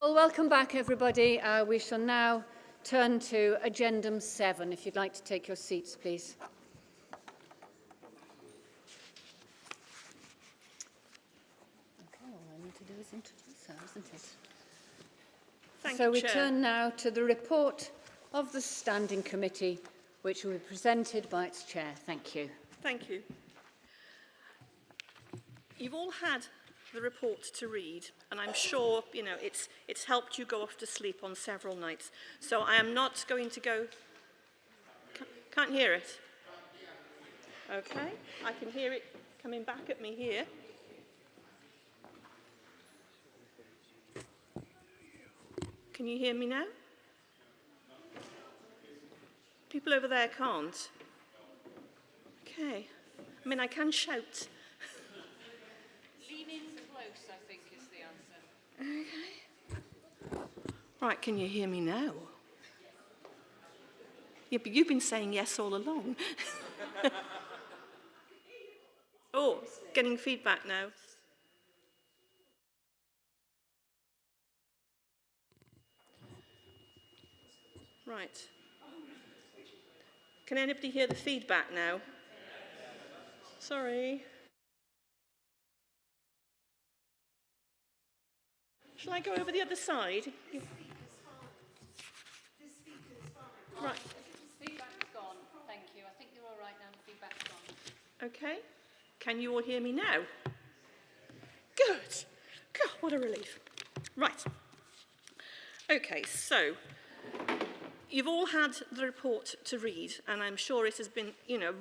Well, welcome back, everybody. We shall now turn to Agendum 7. If you'd like to take your seats, please. Okay, all I need to do is introduce her, isn't it? Thank you, we Chair. turn now to the report of the Standing Committee, which will be presented by its chair. Thank you. Thank you. You've all had the report to read, and I'm sure, it's helped you go off to sleep on several nights. So I am not going to go... Can't hear it? Okay, I can hear it coming back at me here. Can you hear me now? People over there can't. Okay. I mean, I can shout. Lean in close, I think, is the answer. Okay. Right, can you hear me now? Yeah, but you've been saying yes all along. Oh, getting feedback now. Right. Can anybody hear the feedback now? Sorry. Shall I go over the other side? Right. Feedback's gone. Thank you. I think you're all right now. The feedback's gone. Okay. Can you all hear me now? Good. God, what a relief. Right. Okay, so you've all had the report to read, and I'm sure it has been,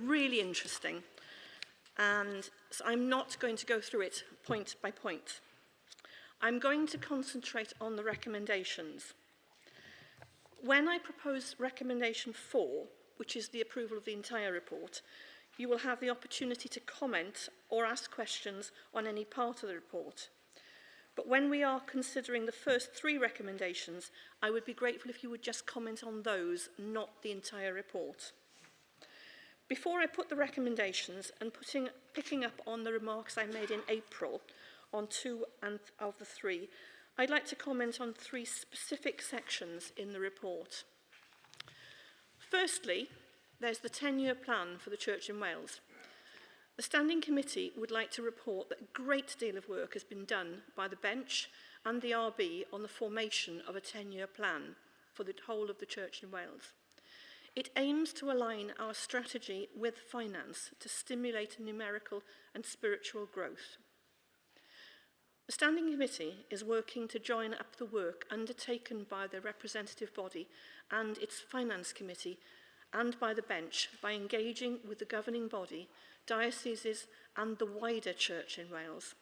really interesting. And so I'm not going to go through it point by point. I'm going to concentrate on the recommendations. When I propose recommendation 4, which is the approval of the entire report, you will have the opportunity to comment or ask questions on any part of the report. But when we are considering the first 3 recommendations, I would be grateful if you would just comment on those, not the entire report. Before I put the recommendations and picking up on the remarks I made in April on 2 of the 3, I'd like to comment on 3 specific sections in the report. Firstly, there's the 10-year plan for the Church in Wales. The Standing Committee would like to report that a great deal of work has been done by the Bench and the RB on the formation of a 10-year plan for the whole of the Church in Wales. It aims to align our strategy with finance to stimulate numerical and spiritual growth. The Standing Committee is working to join up the work undertaken by the representative body and its Finance Committee and by the Bench by engaging with the governing body, dioceses and the wider Church in Wales.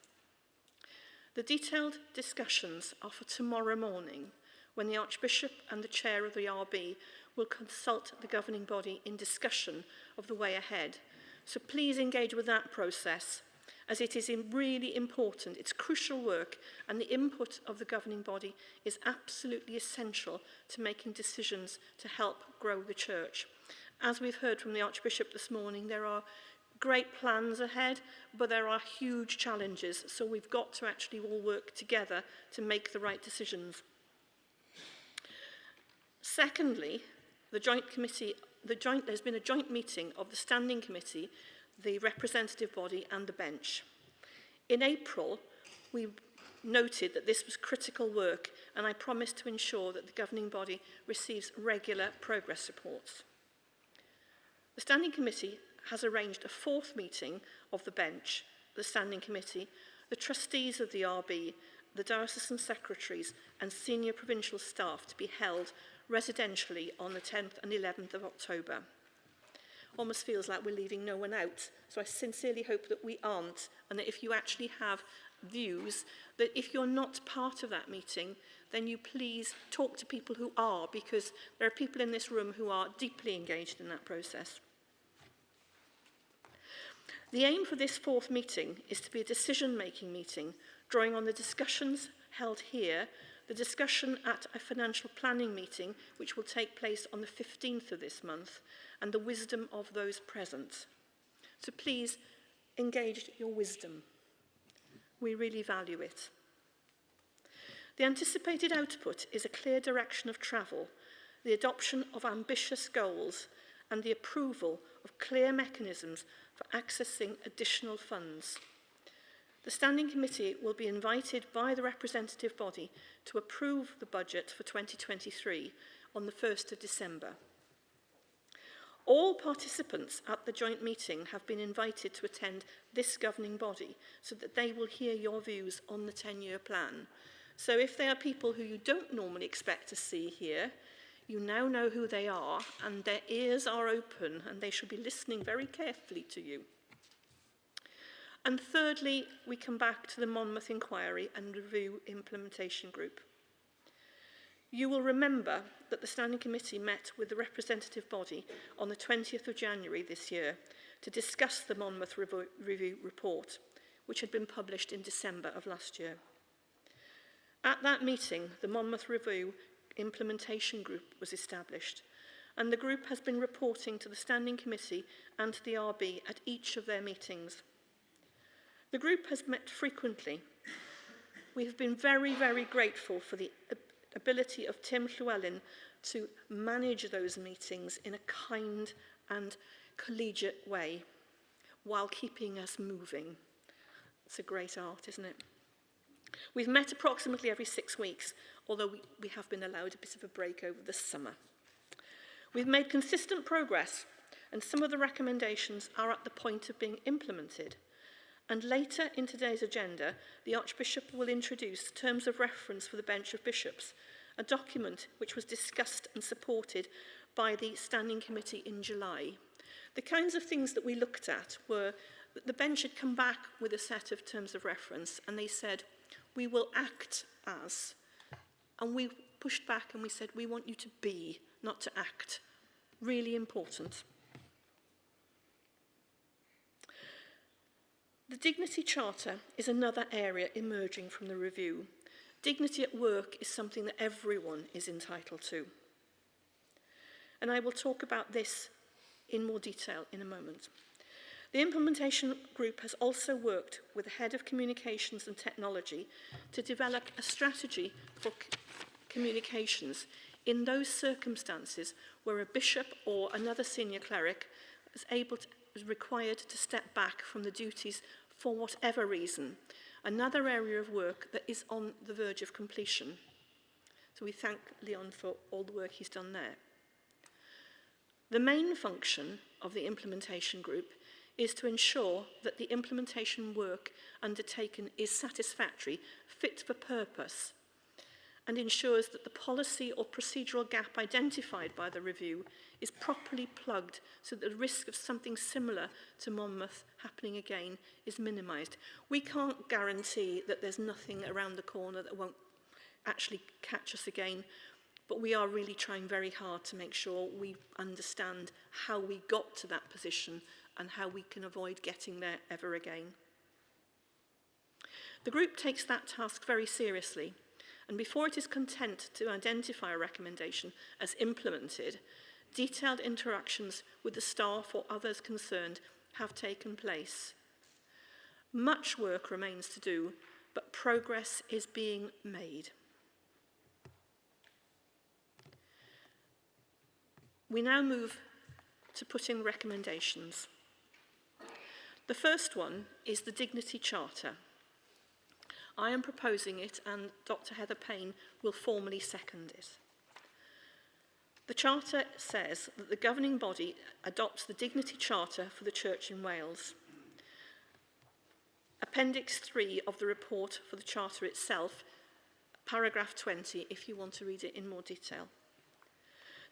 The detailed discussions are for tomorrow morning, when the Archbishop and the Chair of the RB will consult the governing body in discussion of the way ahead. So please engage with that process, as it is really important. It's crucial work, and the input of the governing body is absolutely essential to making decisions to help grow the Church. As we've heard from the Archbishop this morning, there are great plans ahead, but there are huge challenges, so we've got to actually all work together to make the right decisions. Secondly, there's been a joint meeting of the Standing Committee, the representative body and the Bench. In April, we noted that this was critical work, and I promised to ensure that the governing body receives regular progress reports. The Standing Committee has arranged a 4th meeting of the Bench, the Standing Committee, the trustees of the RB, the diocesan secretaries and senior provincial staff to be held residentially on the 10th and 11th of October. Almost feels like we're leaving no one out, so I sincerely hope that we aren't, and that if you actually have views, that if you're not part of that meeting, then you please talk to people who are, because there are people in this room who are deeply engaged in that process. The aim for this 4th meeting is to be a decision-making meeting, drawing on the discussions held here, the discussion at a financial planning meeting, which will take place on the 15th of this month, and the wisdom of those present. So please engage your wisdom. We really value it. The anticipated output is a clear direction of travel, the adoption of ambitious goals, and the approval of clear mechanisms for accessing additional funds. The Standing Committee will be invited by the representative body to approve the budget for 2023 on the 1st of December. All participants at the joint meeting have been invited to attend this governing body so that they will hear your views on the 10-year plan. So if they are people who you don't normally expect to see here, you now know who they are and their ears are open and they should be listening very carefully to you. And thirdly, we come back to the Monmouth Inquiry and Review Implementation Group. You will remember that the Standing Committee met with the representative body on the 20th of January this year to discuss the Monmouth Review report, which had been published in December of last year. At that meeting, the Monmouth Review Implementation Group was established, and the group has been reporting to the Standing Committee and to the RB at each of their meetings. The group has met frequently. We have been very, very grateful for the ability of Tim Llewellyn to manage those meetings in a kind and collegiate way while keeping us moving. It's a great art, isn't it? We've met approximately every 6 weeks, although we have been allowed a bit of a break over the summer. We've made consistent progress, and some of the recommendations are at the point of being implemented. And later in today's agenda, the Archbishop will introduce terms of reference for the Bench of Bishops, a document which was discussed and supported by the Standing Committee in July. The kinds of things that we looked at were that the bench had come back with a set of terms of reference, and they said, we will act as. And we pushed back and we said, we want you to be, not to act. Really important. The Dignity Charter is another area emerging from the review. Dignity at work is something that everyone is entitled to. And I will talk about this in more detail in a moment. The implementation group has also worked with the Head of Communications and Technology to develop a strategy for communications in those circumstances where a bishop or another senior cleric is required to step back from the duties for whatever reason, another area of work that is on the verge of completion. So we thank Leon for all the work he's done there. The main function of the implementation group is to ensure that the implementation work undertaken is satisfactory, fit for purpose, and ensures that the policy or procedural gap identified by the review is properly plugged so that the risk of something similar to Monmouth happening again is minimised. We can't guarantee that there's nothing around the corner that won't actually catch us again, but we are really trying very hard to make sure we understand how we got to that position and how we can avoid getting there ever again. The group takes that task very seriously, and before it is content to identify a recommendation as implemented, detailed interactions with the staff or others concerned have taken place. Much work remains to do, but progress is being made. We now move to putting recommendations. The first one is the Dignity Charter. I am proposing it and Dr. Heather Payne will formally second it. The Charter says that the governing body adopts the Dignity Charter for the Church in Wales. Appendix 3 of the report for the Charter itself, paragraph 20, if you want to read it in more detail.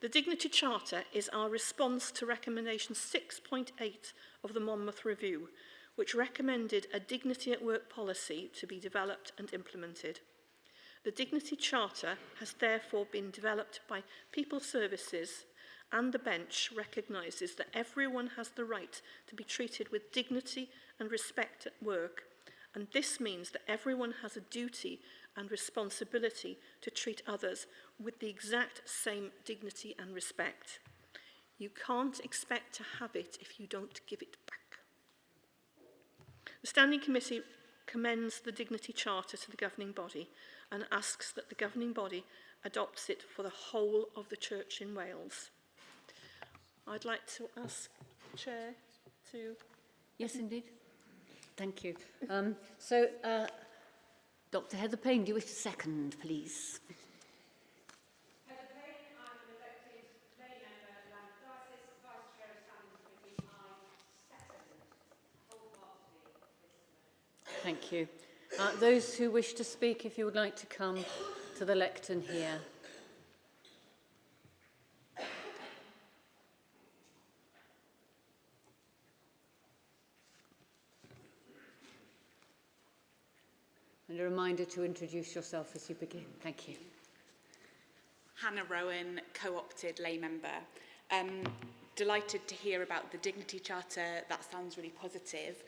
The Dignity Charter is our response to recommendation 6.8 of the Monmouth Review, which recommended a dignity at work policy to be developed and implemented. The Dignity Charter has therefore been developed by People Services, and the bench recognises that everyone has the right to be treated with dignity and respect at work, and this means that everyone has a duty and responsibility to treat others with the exact same dignity and respect. You can't expect to have it if you don't give it back. The Standing Committee commends the Dignity Charter to the governing body and asks that the governing body adopts it for the whole of the Church in Wales. I'd like to ask the Chair to... Yes, indeed. Thank you. Dr. Heather Payne, do you wish to second, please? Heather Payne, I'm an elected lay member of Land Diocese, Vice Chair of Standing Committee. I second wholeheartedly this. Thank you. Those who wish to speak, if you would like to come to the lectern here. And a reminder to introduce yourself as you begin. Thank you. Hannah Rowan, co-opted lay member. Delighted to hear about the Dignity Charter. That sounds really positive.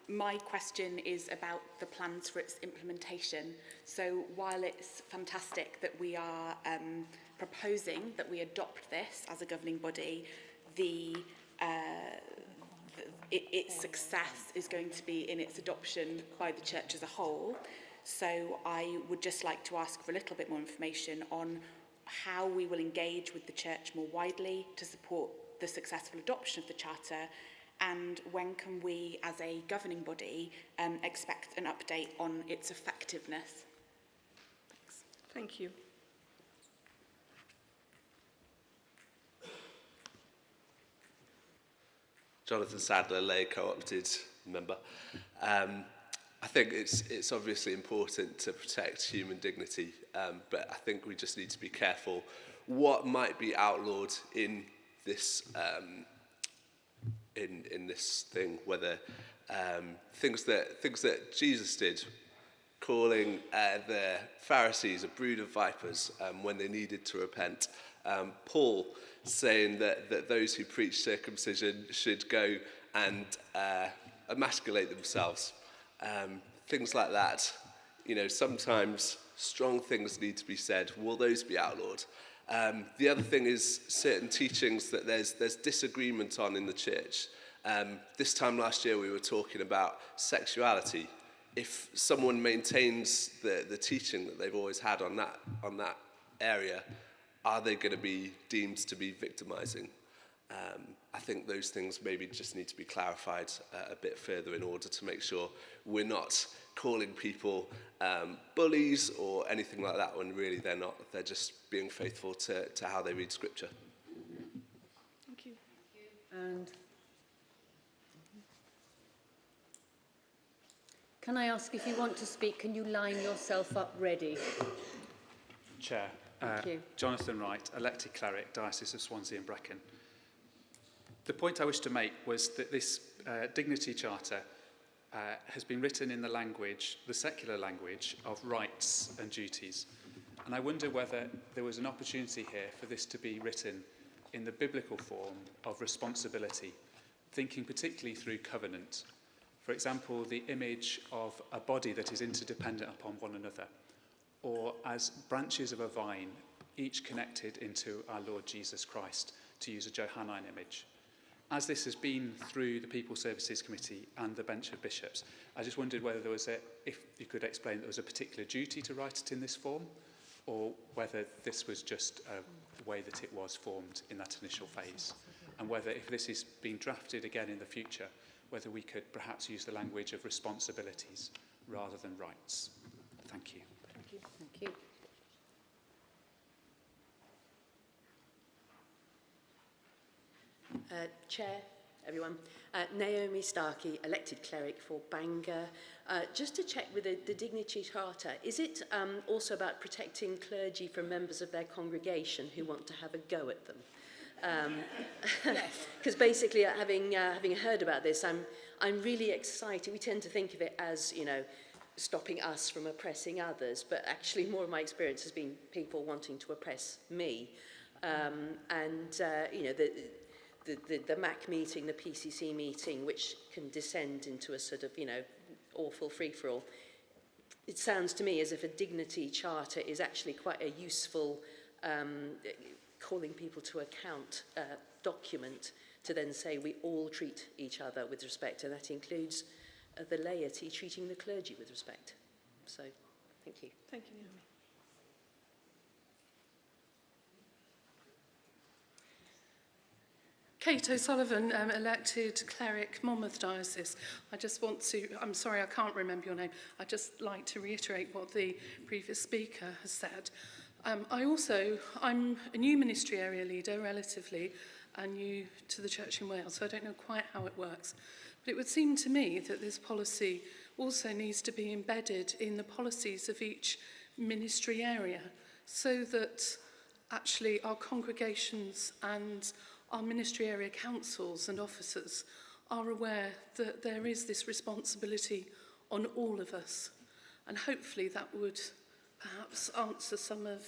My question is about the plans for its implementation. So while it's fantastic that we are proposing that we adopt this as a governing body, its success is going to be in its adoption by the church as a whole. So I would just like to ask for a little bit more information on how we will engage with the church more widely to support the successful adoption of the Charter, and when can we, as a governing body, expect an update on its effectiveness? Thanks. Thank you. Jonathan Sadler, lay co-opted member. I think it's obviously important to protect human dignity, but I think we just need to be careful what might be outlawed in this in this thing, whether things that Jesus did, calling the Pharisees a brood of vipers when they needed to repent. Paul saying that those who preach circumcision should go and emasculate themselves. Things like that. You know, sometimes strong things need to be said. Will those be outlawed? The other thing is certain teachings that there's disagreement on in the church. This time last year we were talking about sexuality. If someone maintains the teaching that they've always had on that area, are they going to be deemed to be victimizing? I think those things maybe just need to be clarified a bit further in order to make sure we're not calling people bullies or anything like that when really they're not. They're just being faithful to how they read Scripture. Thank you. And can I ask, if you want to speak, can you line yourself up ready? Chair. Thank you. Jonathan Wright, elected cleric, Diocese of Swansea and Brecon. The point I wish to make was that this Dignity Charter has been written in the language, the secular language, of rights and duties. And I wonder whether there was an opportunity here for this to be written in the biblical form of responsibility, thinking particularly through covenant. For example, the image of a body that is interdependent upon one another, or as branches of a vine, each connected into our Lord Jesus Christ, to use a Johannine image. As this has been through the People Services Committee and the Bench of Bishops, I just wondered whether there was if you could explain that there was a particular duty to write it in this form, or whether this was just the way that it was formed in that initial phase, and whether if this is being drafted again in the future, whether we could perhaps use the language of responsibilities rather than rights. Thank you. Thank you. Thank you. Chair, everyone. Naomi Starkey, elected cleric for Bangor. Just to check with the Dignity Charter, is it also about protecting clergy from members of their congregation who want to have a go at them? Because basically, having heard about this, I'm really excited. We tend to think of it as, you know, stopping us from oppressing others, but actually more of my experience has been people wanting to oppress me. You know, the MAC meeting, the PCC meeting, which can descend into a sort of, you know, awful free-for-all. It sounds to me as if a Dignity Charter is actually quite a useful calling people to account document to then say we all treat each other with respect, and that includes the laity treating the clergy with respect. So, thank you. Thank you, Naomi. Kate O'Sullivan, elected cleric, Monmouth Diocese. I just want to, I'm sorry I can't remember your name, I'd just like to reiterate what the previous speaker has said. I'm a new ministry area leader, relatively, and new to the Church in Wales, so I don't know quite how it works. But it would seem to me that this policy also needs to be embedded in the policies of each ministry area, so that actually our congregations and our ministry area councils and officers are aware that there is this responsibility on all of us. And hopefully that would perhaps answer some of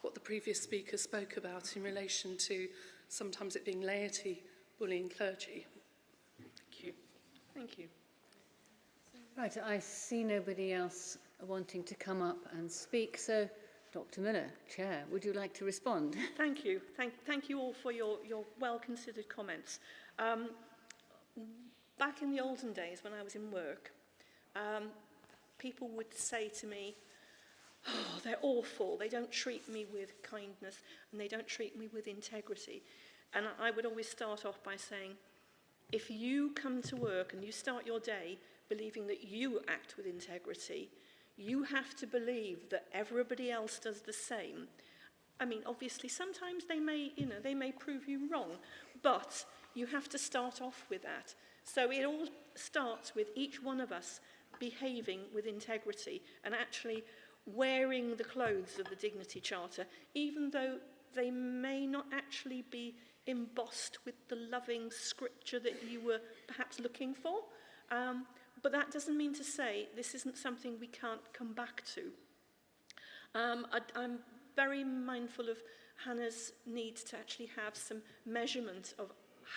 what the previous speaker spoke about in relation to sometimes it being laity bullying clergy. Thank you. Thank you. Right, I see nobody else wanting to come up and speak, so Dr. Miller, Chair, would you like to respond? Thank you. Thank you all for your well-considered comments. Back in the olden days when I was in work, people would say to me, oh, they're awful, they don't treat me with kindness and they don't treat me with integrity. And I would always start off by saying, if you come to work and you start your day believing that you act with integrity, you have to believe that everybody else does the same. I mean, obviously, sometimes they may prove you wrong, but you have to start off with that. So it all starts with each one of us behaving with integrity and actually wearing the clothes of the Dignity Charter, even though they may not actually be embossed with the loving scripture that you were perhaps looking for. But that doesn't mean to say this isn't something we can't come back to. I'm very mindful of Hannah's need to actually have some measurement of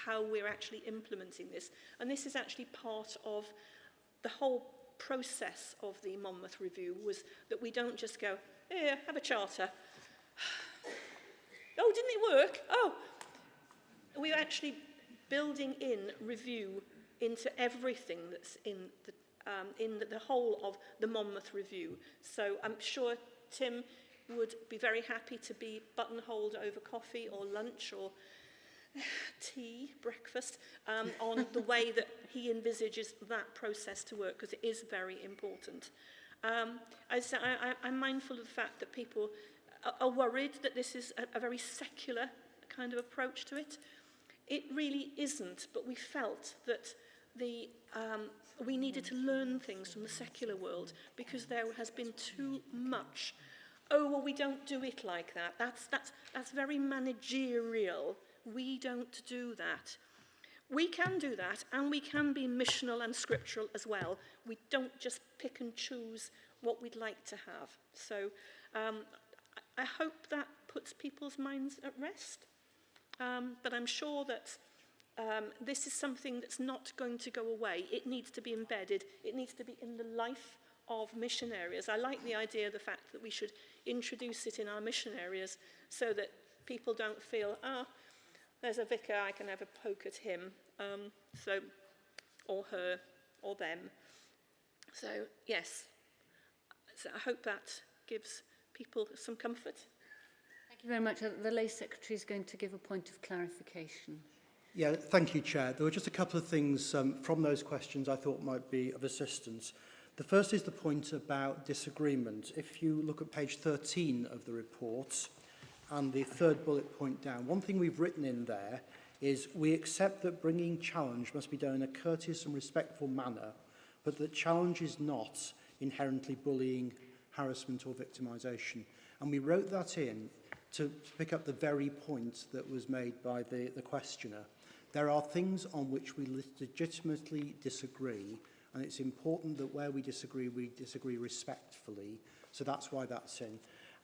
how we're actually implementing this. And this is actually part of the whole process of the Monmouth Review, was that we don't just go, here, have a charter. Oh, didn't it work? Oh. We're actually building in review into everything that's in the whole of the Monmouth Review. So I'm sure Tim would be very happy to be buttonholed over coffee or lunch or tea, breakfast, on the way that he envisages that process to work, because it is very important. I'm mindful of the fact that people are worried that this is a very secular kind of approach to it. It really isn't, but we felt that we needed to learn things from the secular world, because there has been too much. Oh, well, we don't do it like that. That's very managerial. We don't do that. We can do that, and we can be missional and scriptural as well. We don't just pick and choose what we'd like to have. So I hope that puts people's minds at rest. But I'm sure that this is something that's not going to go away. It needs to be embedded. It needs to be in the life of mission areas. I like the idea of the fact that we should introduce it in our mission areas so that people don't feel, there's a vicar, I can have a poke at him, or her, or them. So, yes. So I hope that gives people some comfort. Thank you very much. The Lay Secretary is going to give a point of clarification. Yeah, thank you, Chair. There were just a couple of things from those questions I thought might be of assistance. The first is the point about disagreement. If you look at page 13 of the report and the third bullet point down, one thing we've written in there is we accept that bringing challenge must be done in a courteous and respectful manner, but that challenge is not inherently bullying, harassment or victimisation. And we wrote that in to pick up the very point that was made by the questioner. There are things on which we legitimately disagree, and it's important that where we disagree respectfully. So that's why that's in.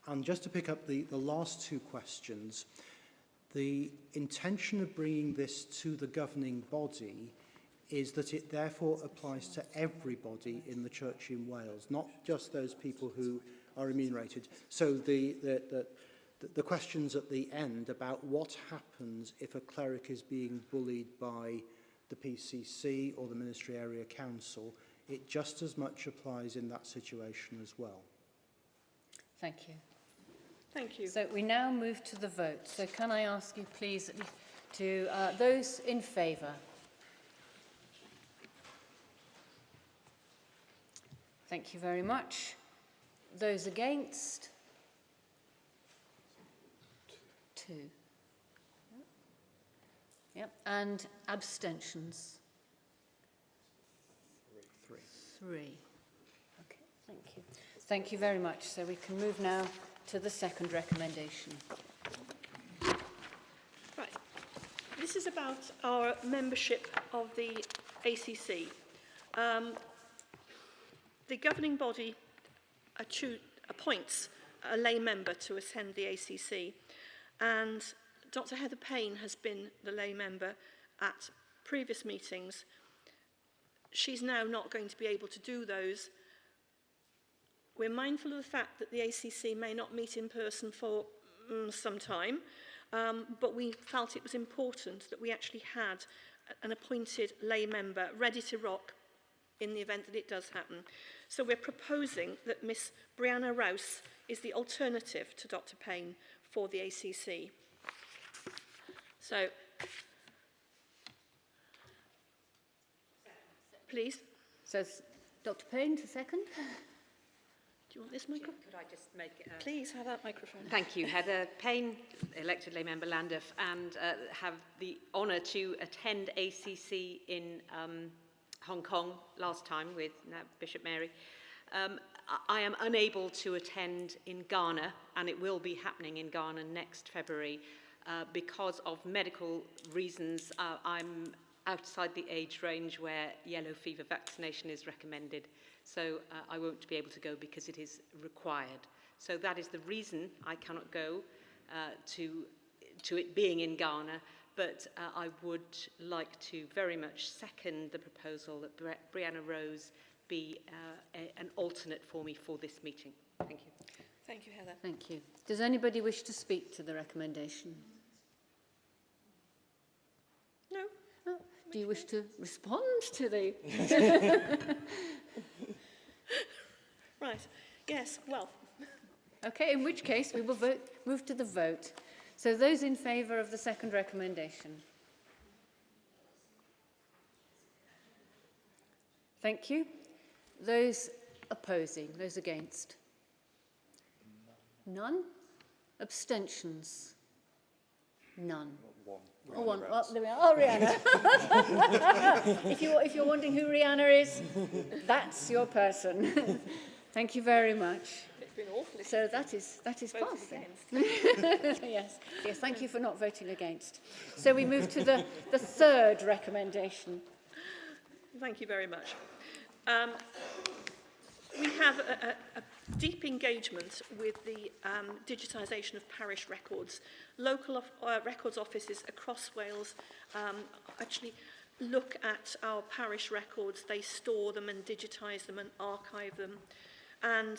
And just to pick up the last two questions, the intention of bringing this to the governing body is that it therefore applies to everybody in the Church in Wales, not just those people who are remunerated. So the questions at the end about what happens if a cleric is being bullied by the PCC or the Ministry Area Council it just as much applies in that situation as well. Thank you. Thank you. So we now move to the vote. So can I ask you please to those in favour? Thank you very much. Those against? 2. Yep. And abstentions? 3. Okay, thank you. Thank you very much. So we can move now to the second recommendation. Right. This is about our membership of the ACC. The governing body appoints a lay member to attend the ACC, and Dr. Heather Payne has been the lay member at previous meetings. She's now not going to be able to do those. We're mindful of the fact that the ACC may not meet in person for some time, but we felt it was important that we actually had an appointed lay member ready to rock in the event that it does happen. So we're proposing that Miss Brianna Rouse is the alternative to Dr. Payne for the ACC. So, please. So Dr. Payne to second. Do you want this microphone? Could I just make... Please have that microphone. Thank you. Heather Payne, elected lay member Llandaff, and have the honour to attend ACC in Hong Kong last time with Bishop Mary. I am unable to attend in Ghana, and it will be happening in Ghana next February because of medical reasons. I'm outside the age range where yellow fever vaccination is recommended, so I won't be able to go because it is required. So that is the reason I cannot go to it being in Ghana. But I would like to very much second the proposal that Brianna Rose be an alternate for me for this meeting. Thank you. Thank you, Heather. Thank you. Does anybody wish to speak to the recommendation? No. Oh, do you wish to respond to the... Right. Yes, well. Okay, in which case we will move to the vote. So those in favour of the second recommendation? Thank you. Those opposing, those against? None? Abstentions? None. Oh, one. Oh, there we are. Oh, Rihanna. if you're wondering who Rihanna is, that's your person. Thank you very much. It's been awful. So that is passed. Yes. Yes, thank you for not voting against. So we move to the third recommendation. Thank you very much. We have a deep engagement with the digitisation of parish records. Local records offices across Wales actually look at our parish records. They store them and digitise them and archive them. And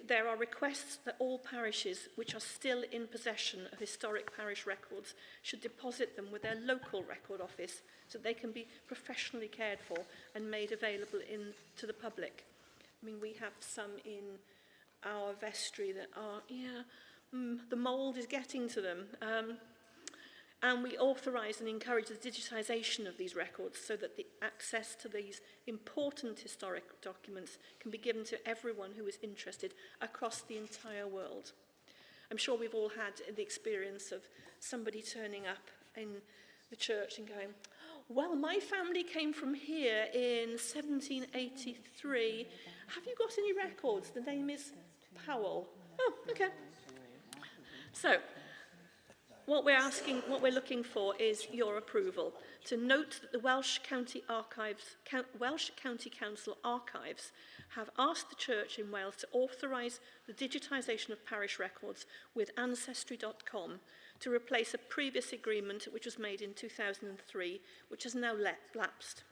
there are requests that all parishes which are still in possession of historic parish records should deposit them with their local record office so they can be professionally cared for and made available to the public. I mean, we have some in our vestry that are, the mould is getting to them. And we authorise and encourage the digitisation of these records so that the access to these important historic documents can be given to everyone who is interested across the entire world. I'm sure we've all had the experience of somebody turning up in the church and going, well, my family came from here in 1783. Have you got any records? The name is Powell. Oh, okay. So, what we're looking for is your approval to note that the Welsh County Council Archives have asked the Church in Wales to authorise the digitisation of parish records with Ancestry.com to replace a previous agreement which was made in 2003, which has now lapsed.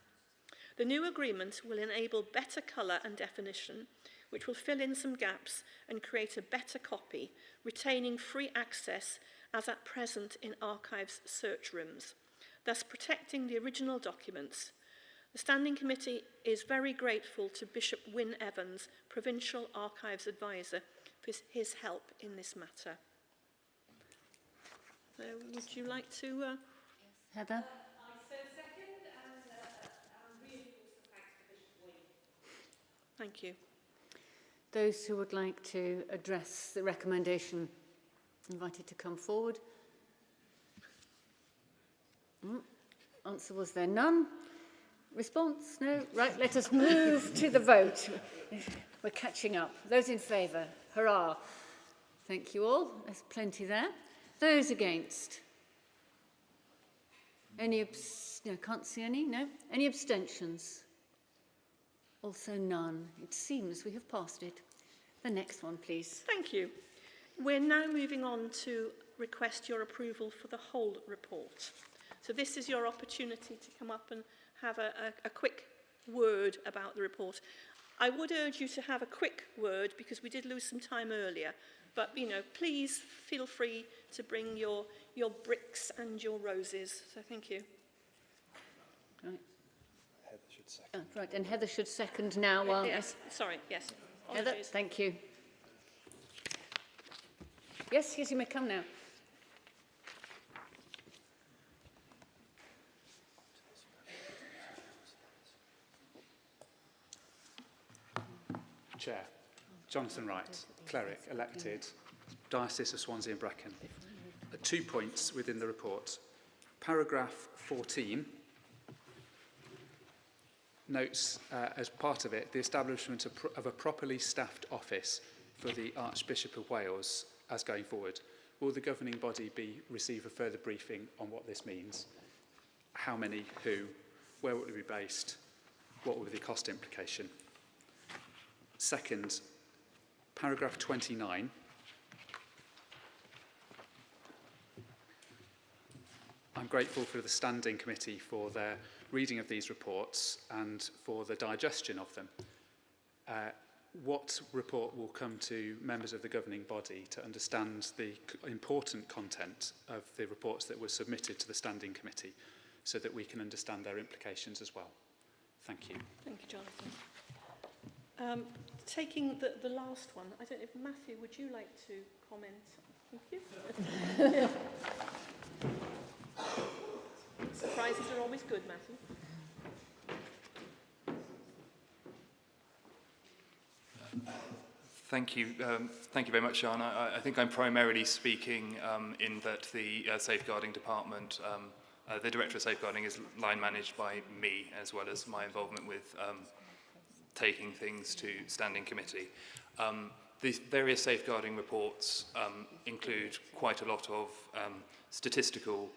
The new agreement will enable better colour and definition, which will fill in some gaps and create a better copy, retaining free access as at present in archives search rooms, thus protecting the original documents. The Standing Committee is very grateful to Bishop Wyn Evans, Provincial Archives Advisor, for his help in this matter. So would you like to... Heather? I so second and reinforce the thanks to Bishop Wyn. Thank you. Those who would like to address the recommendation, invited to come forward. Answer, was there none? Response? No? Right, let us move to the vote. We're catching up. Those in favour? Hurrah. Thank you all. There's plenty there. Those against? Any no, can't see any? No? Any abstentions? Also none. It seems we have passed it. The next one, please. Thank you. We're now moving on to request your approval for the whole report. So this is your opportunity to come up and have a quick word about the report. I would urge you to have a quick word because we did lose some time earlier. But, you know, please feel free to bring your bricks and your roses. So thank you. Right. Heather should second. Right, and Heather should second now. While Yes, sorry, yes. Heather, Apologies. thank you. Yes, you may come now. Chair, Jonathan Wright, cleric, elected, Diocese of Swansea and Brecon. 2 points within the report. Paragraph 14 notes, as part of it, the establishment of a properly staffed office for the Archbishop of Wales as going forward. Will the governing body receive a further briefing on what this means? How many, who, where will it be based, what will be the cost implication? Second, paragraph 29. I'm grateful for the Standing Committee for their reading of these reports and for the digestion of them. What report will come to members of the governing body to understand the important content of the reports that were submitted to the Standing Committee so that we can understand their implications as well? Thank you. Thank you, Jonathan. Taking the last one, I don't know if Matthew, would you like to comment? Thank you. Surprises are always good, Matthew. Thank you. Thank you very much, Sean. I think I'm primarily speaking in that the Safeguarding Department, the Director of Safeguarding is line managed by me, as well as my involvement with taking things to Standing Committee. The various safeguarding reports include quite a lot of statistical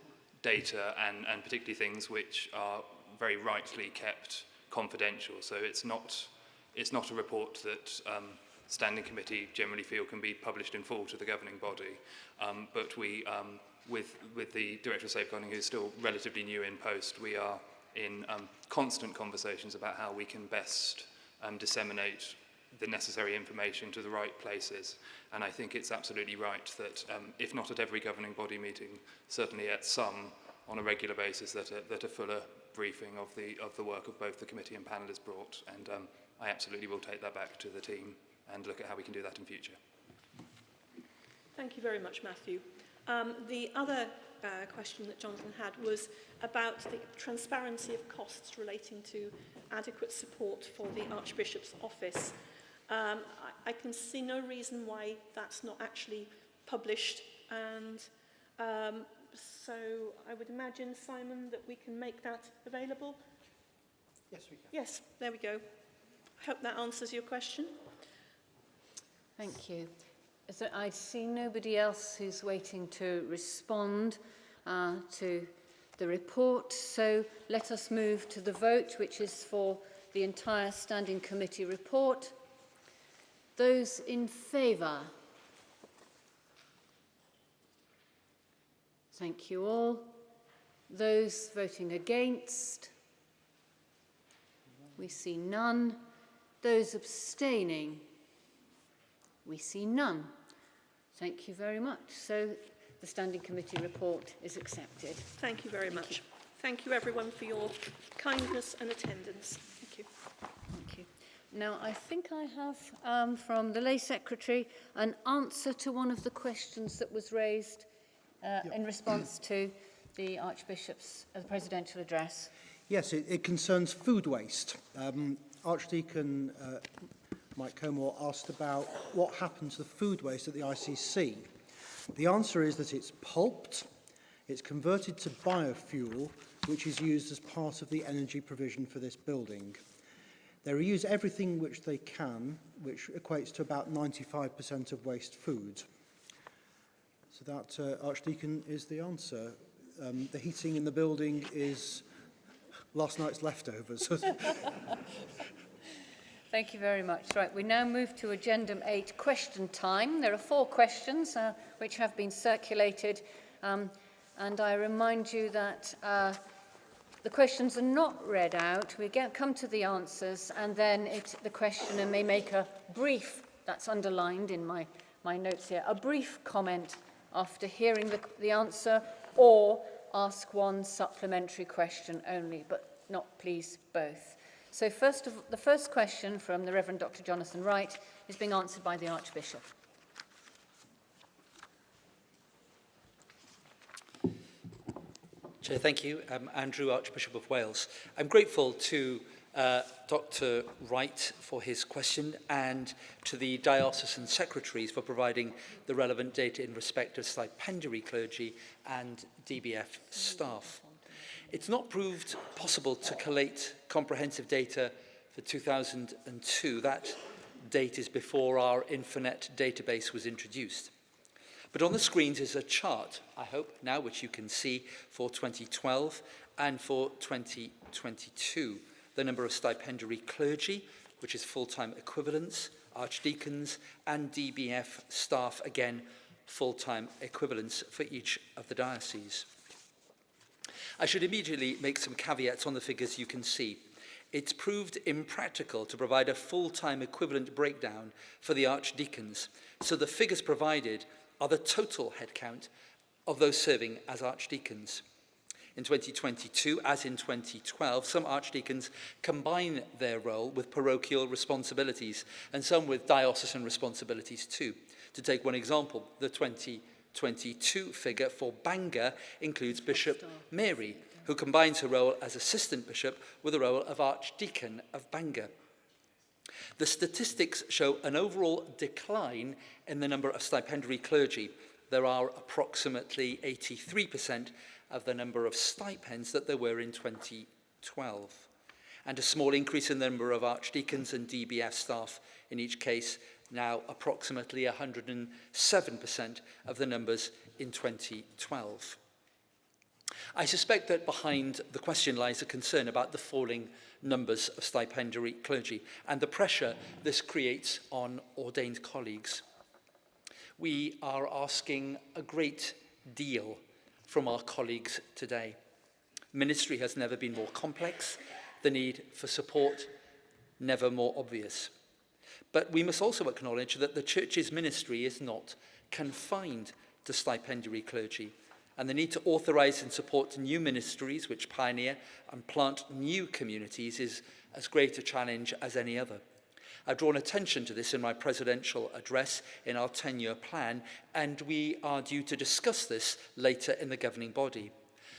data and particularly things which are very rightly kept confidential. So it's not a report that Standing Committee generally feel can be published in full to the governing body. But we, with the Director of Safeguarding, who's still relatively new in post, we are in constant conversations about how we can best disseminate the necessary information to the right places. And I think it's absolutely right that, if not at every governing body meeting, certainly at some on a regular basis, that a fuller briefing of the work of both the committee and panel is brought. And I absolutely will take that back to the team and look at how we can do that in future. Thank you very much, Matthew. The other question that Jonathan had was about the transparency of costs relating to adequate support for the Archbishop's office. I can see no reason why that's not actually published, and so I would imagine, Simon, that we can make that available? Yes, we can. Yes, there we go. I hope that answers your question. Thank you. So I see nobody else who's waiting to respond to the report. So let us move to the vote, which is for the entire Standing Committee report. Those in favour? Thank you all. Those voting against? We see none. Those abstaining? We see none. Thank you very much. So the Standing Committee report is accepted. Thank you very much. Thank you everyone for your kindness and attendance. Thank you. Thank you. Now, I think I have from the Lay Secretary an answer to one of the questions that was raised in response to the Archbishop's presidential address. Yes, it concerns food waste. Archdeacon Mike Comore asked about what happened to the food waste at the ICC. The answer is that it's pulped, it's converted to biofuel, which is used as part of the energy provision for this building. They reuse everything which they can, which equates to about 95% of waste food. So that, Archdeacon, is the answer. The heating in the building is last night's leftovers. Thank you very much. Right, we now move to Addendum 8, question time. There are 4 questions which have been circulated, and I remind you that the questions are not read out. We come to the answers, and then the questioner may make a brief, that's underlined in my notes here, a brief comment after hearing the answer, or ask one supplementary question only, but not please both. So the first question from the Reverend Dr. Jonathan Wright is being answered by the Archbishop. Chair, thank you. Andrew, Archbishop of Wales. I'm grateful to Dr. Wright for his question and to the diocesan secretaries for providing the relevant data in respect of stipendiary clergy and DBF staff. It's not proved possible to collate comprehensive data for 2002. That date is before our Infonet database was introduced. But on the screens is a chart, I hope now, which you can see for 2012 and for 2022. The number of stipendiary clergy, which is full-time equivalents, archdeacons, and DBF staff, again, full-time equivalents for each of the dioceses. I should immediately make some caveats on the figures you can see. It's proved impractical to provide a full-time equivalent breakdown for the archdeacons, so the figures provided are the total headcount of those serving as archdeacons. In 2022, as in 2012, some archdeacons combine their role with parochial responsibilities, and some with diocesan responsibilities too. To take one example, the 2022 figure for Bangor includes Bishop Mary, who combines her role as assistant bishop with the role of Archdeacon of Bangor. The statistics show an overall decline in the number of stipendiary clergy. There are approximately 83% of the number of stipends that there were in 2012, and a small increase in the number of archdeacons and DBF staff, in each case now approximately 107% of the numbers in 2012. I suspect that behind the question lies a concern about the falling numbers of stipendiary clergy and the pressure this creates on ordained colleagues. We are asking a great deal from our colleagues today. Ministry has never been more complex, the need for support never more obvious. But we must also acknowledge that the Church's ministry is not confined to stipendiary clergy, and the need to authorise and support new ministries which pioneer and plant new communities is as great a challenge as any other. I've drawn attention to this in my presidential address in our 10-year plan, and we are due to discuss this later in the governing body.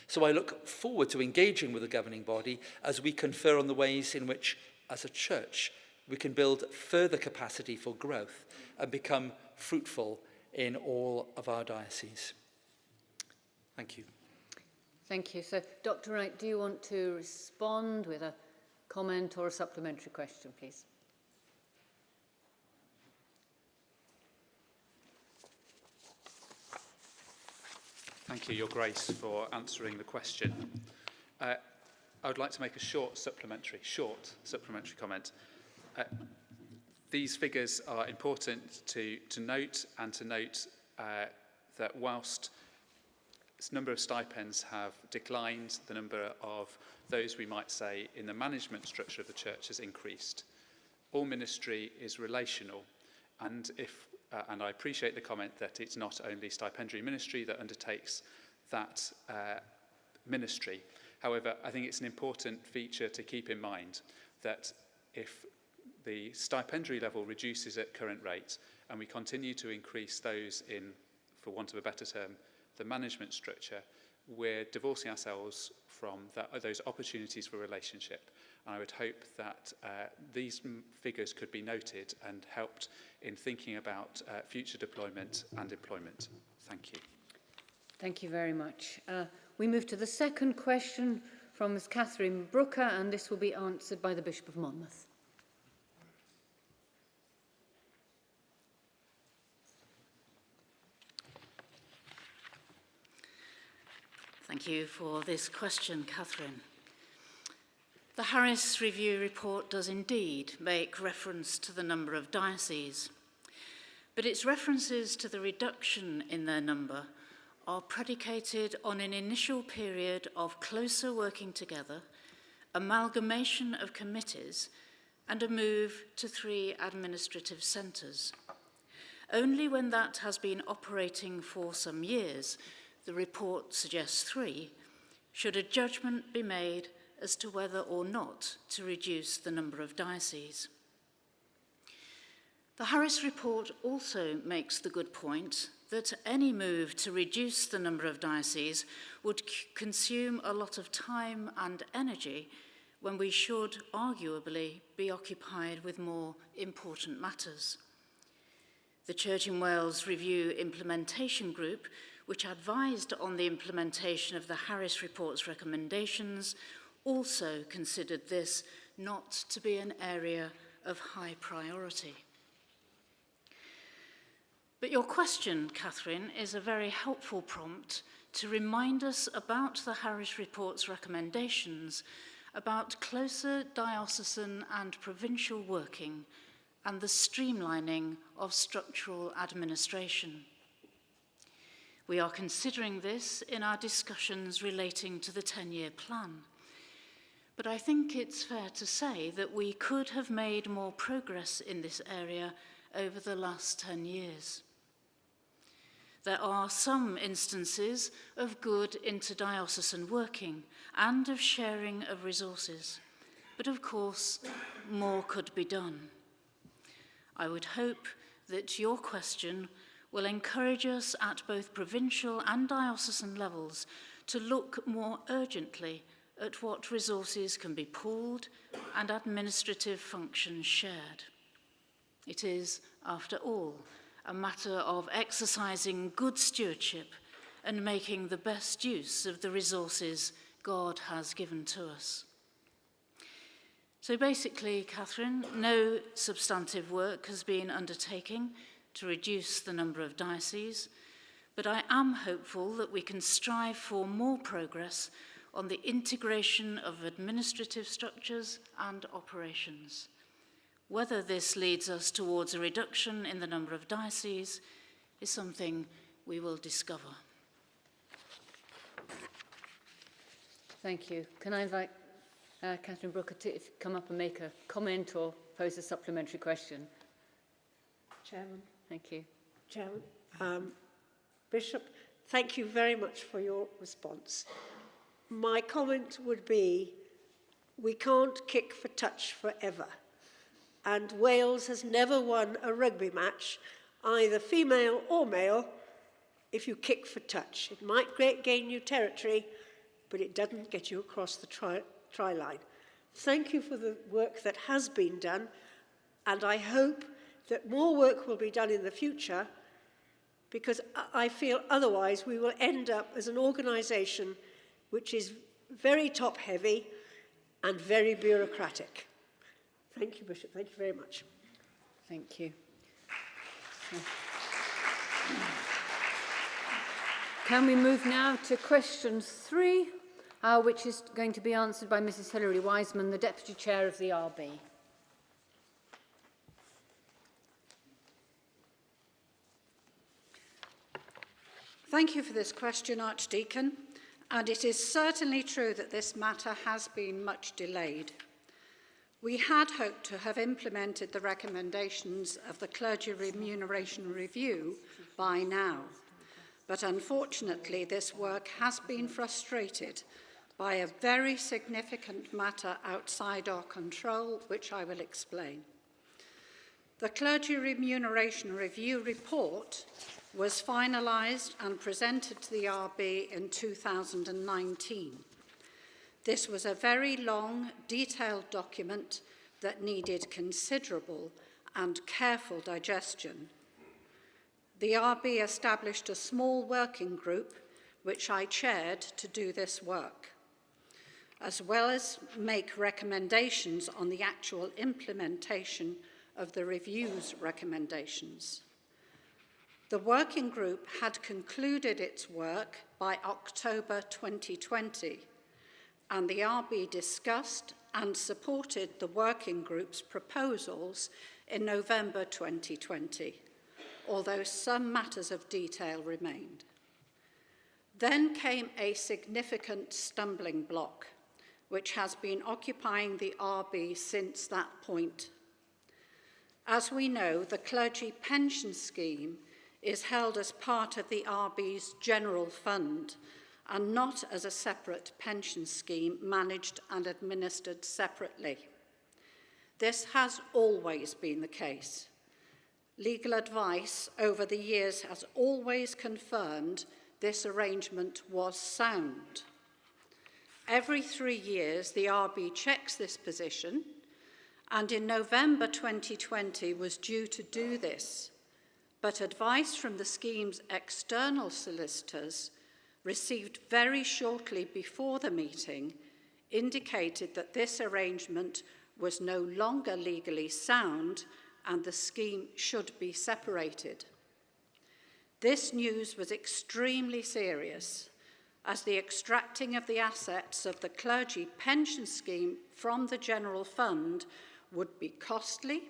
So I look forward to engaging with the governing body as we confer on the ways in which, as a church, we can build further capacity for growth and become fruitful in all of our dioceses. Thank you. Thank you. So, Dr. Wright, do you want to respond with a comment or a supplementary question, please? Thank you, Your Grace, for answering the question. I would like to make a short supplementary comment. These figures are important to note, and to note that whilst the number of stipends have declined, the number of those, we might say, in the management structure of the church has increased. All ministry is relational, and and I appreciate the comment that it's not only stipendiary ministry that undertakes that ministry, However, I think it's an important feature to keep in mind that if the stipendiary level reduces at current rate and we continue to increase those in, for want of a better term, the management structure, we're divorcing ourselves from those opportunities for relationship. And I would hope that these figures could be noted and helped in thinking about future deployment and employment. Thank you. Thank you very much. We move to the second question from Ms. Catherine Brooker, and this will be answered by the Bishop of Monmouth. Thank you for this question, Catherine. The Harris Review report does indeed make reference to the number of dioceses, but its references to the reduction in their number are predicated on an initial period of closer working together, amalgamation of committees, and a move to 3 administrative centres. Only when that has been operating for some years, the report suggests 3, should a judgment be made as to whether or not to reduce the number of dioceses. The Harris report also makes the good point that any move to reduce the number of dioceses would consume a lot of time and energy when we should arguably be occupied with more important matters. The Church in Wales Review Implementation Group, which advised on the implementation of the Harris report's recommendations, also considered this not to be an area of high priority. But your question, Catherine, is a very helpful prompt to remind us about the Harris report's recommendations about closer diocesan and provincial working and the streamlining of structural administration. We are considering this in our discussions relating to the 10-year plan. But I think it's fair to say that we could have made more progress in this area over the last 10 years. There are some instances of good interdiocesan working and of sharing of resources, but of course, more could be done. I would hope that your question will encourage us at both provincial and diocesan levels to look more urgently at what resources can be pooled and administrative functions shared. It is, after all, a matter of exercising good stewardship and making the best use of the resources God has given to us. So basically, Catherine, no substantive work has been undertaken to reduce the number of dioceses, but I am hopeful that we can strive for more progress on the integration of administrative structures and operations. Whether this leads us towards a reduction in the number of dioceses is something we will discover. Thank you. Can I invite Catherine Brooker to come up and make a comment or pose a supplementary question? Chairman. Thank you. Chairman. Bishop, thank you very much for your response. My comment would be, we can't kick for touch forever. And Wales has never won a rugby match, either female or male, if you kick for touch. It might gain you territory, but it doesn't get you across the try line. Thank you for the work that has been done, and I hope that more work will be done in the future, because I feel otherwise we will end up as an organisation which is very top-heavy and very bureaucratic. Thank you, Bishop. Thank you very much. Thank you. Can we move now to question 3, which is going to be answered by Mrs. Hilary Wiseman, the Deputy Chair of the RB. Thank you for this question, Archdeacon. And it is certainly true that this matter has been much delayed. We had hoped to have implemented the recommendations of the Clergy Remuneration Review by now, but unfortunately this work has been frustrated by a very significant matter outside our control, which I will explain. The Clergy Remuneration Review report was finalised and presented to the RB in 2019. This was a very long, detailed document that needed considerable and careful digestion. The RB established a small working group, which I chaired, to do this work, as well as make recommendations on the actual implementation of the review's recommendations. The working group had concluded its work by October 2020, and the RB discussed and supported the working group's proposals in November 2020, although some matters of detail remained. Then came a significant stumbling block, which has been occupying the RB since that point. As we know, the clergy pension scheme is held as part of the RB's general fund and not as a separate pension scheme managed and administered separately. This has always been the case. Legal advice over the years has always confirmed this arrangement was sound. Every 3 years, the RB checks this position, and in November 2020 was due to do this, but advice from the scheme's external solicitors, received very shortly before the meeting, indicated that this arrangement was no longer legally sound and the scheme should be separated. This news was extremely serious, as the extracting of the assets of the clergy pension scheme from the general fund would be costly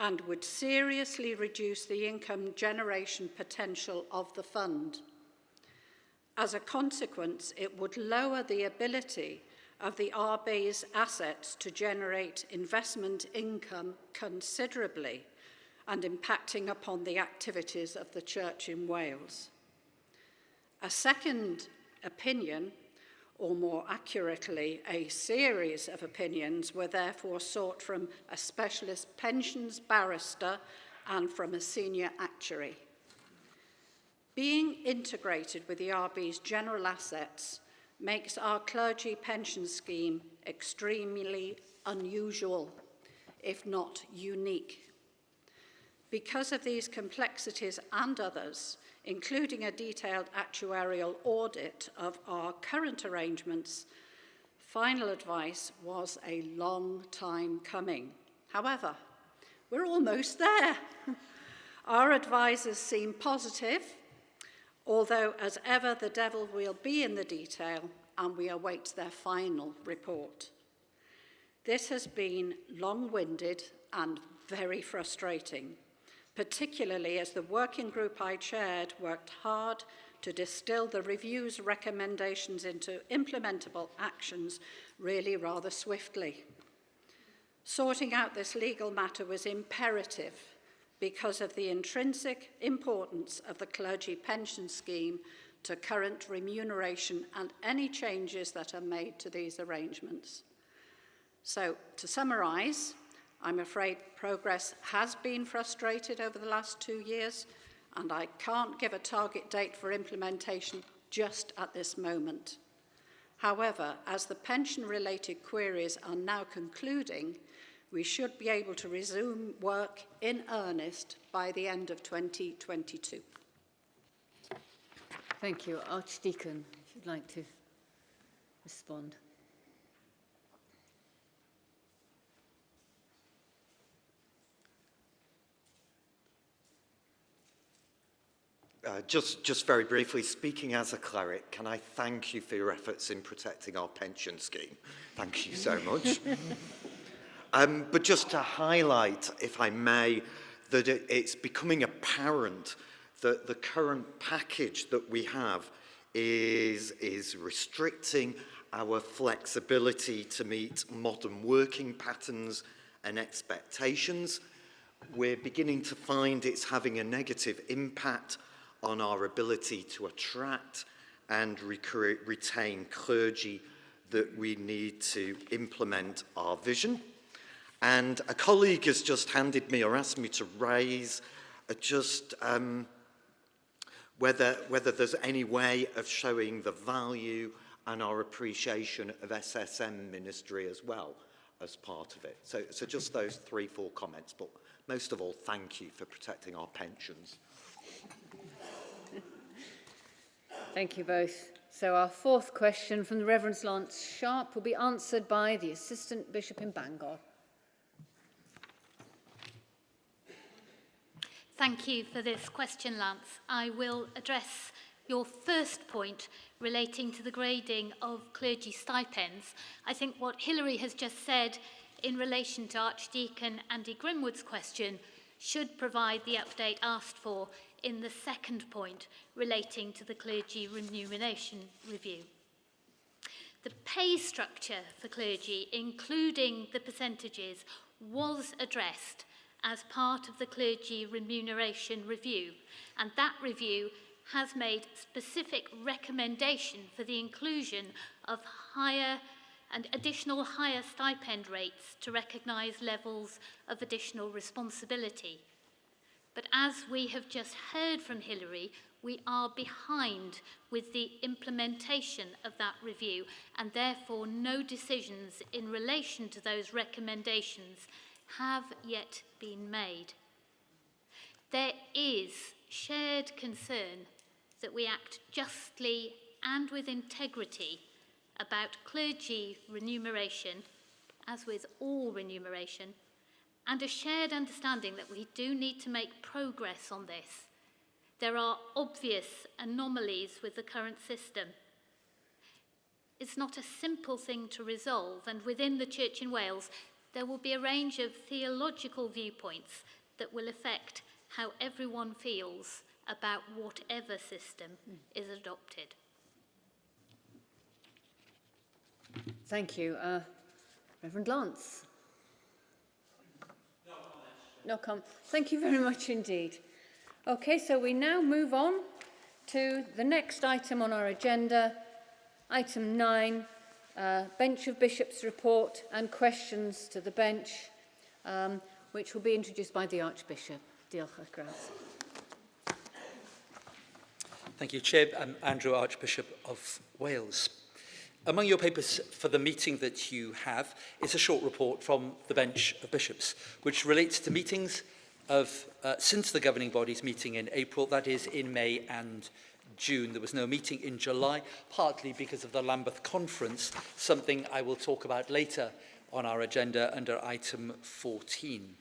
and would seriously reduce the income generation potential of the fund. As a consequence, it would lower the ability of the RB's assets to generate investment income considerably and impacting upon the activities of the Church in Wales. A second opinion, or more accurately, a series of opinions, were therefore sought from a specialist pensions barrister and from a senior actuary. Being integrated with the RB's general assets makes our clergy pension scheme extremely unusual, if not unique. Because of these complexities and others, including a detailed actuarial audit of our current arrangements, final advice was a long time coming. However, we're almost there. Our advisors seem positive, although as ever the devil will be in the detail, and we await their final report. This has been long-winded and very frustrating, particularly as the working group I chaired worked hard to distill the review's recommendations into implementable actions really rather swiftly. Sorting out this legal matter was imperative because of the intrinsic importance of the clergy pension scheme to current remuneration and any changes that are made to these arrangements. So, to summarise, I'm afraid progress has been frustrated over the last 2 years, and I can't give a target date for implementation just at this moment. However, as the pension-related queries are now concluding, we should be able to resume work in earnest by the end of 2022. Thank you. Archdeacon, if you'd like to respond. Just very briefly, speaking as a cleric, can I thank you for your efforts in protecting our pension scheme? Thank you so much. But just to highlight, if I may, that it's becoming apparent that the current package that we have is restricting our flexibility to meet modern working patterns and expectations. We're beginning to find it's having a negative impact on our ability to attract and retain clergy that we need to implement our vision. And a colleague has just handed me or asked me to raise whether there's any way of showing the value and our appreciation of SSM ministry as well as part of it. So just those 3-4 comments, but most of all, thank you for protecting our pensions. Thank you both. So our fourth question from the Reverend Lance Sharp will be answered by the Assistant Bishop in Bangor. Thank you for this question, Lance. I will address your first point relating to the grading of clergy stipends. I think what Hilary has just said in relation to Archdeacon Andy Grimwood's question should provide the update asked for in the second point relating to the clergy remuneration review. The pay structure for clergy, including the percentages, was addressed as part of the clergy remuneration review, and that review has made specific recommendation for the inclusion of higher and additional higher stipend rates to recognise levels of additional responsibility. But as we have just heard from Hilary, we are behind with the implementation of that review, and therefore no decisions in relation to those recommendations have yet been made. There is shared concern that we act justly and with integrity about clergy remuneration, as with all remuneration, and a shared understanding that we do need to make progress on this. There are obvious anomalies with the current system. It's not a simple thing to resolve, and within the Church in Wales, there will be a range of theological viewpoints that will affect how everyone feels about whatever system is adopted. Thank you. Reverend Lance. No comment. Thank you very much indeed. Okay, so we now move on to the next item on our agenda, item 9, Bench of Bishops report and questions to the bench, which will be introduced by the Archbishop. Diolch yn fawr. Thank you, Chair. I'm Andrew, Archbishop of Wales. Among your papers for the meeting that you have is a short report from the Bench of Bishops, which relates to meetings of since the governing body's meeting in April, that is in May and June. There was no meeting in July, partly because of the Lambeth Conference, something I will talk about later on our agenda under item 14.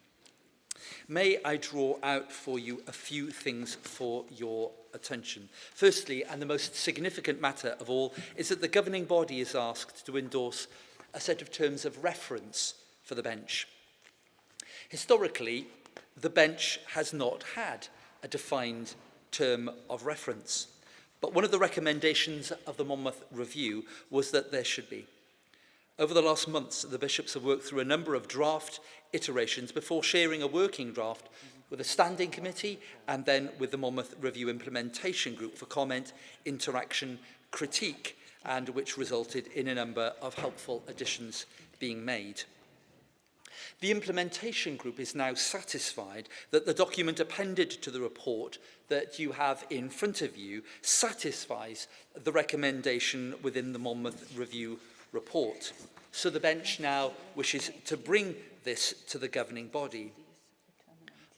May I draw out for you a few things for your attention. Firstly, and the most significant matter of all, is that the governing body is asked to endorse a set of terms of reference for the bench. Historically, the bench has not had a defined term of reference, but one of the recommendations of the Monmouth Review was that there should be. Over the last months, the bishops have worked through a number of draft iterations before sharing a working draft with a standing committee and then with the Monmouth Review Implementation Group for comment, interaction, critique, and which resulted in a number of helpful additions being made. The Implementation Group is now satisfied that the document appended to the report that you have in front of you satisfies the recommendation within the Monmouth Review report. So the bench now wishes to bring this to the governing body.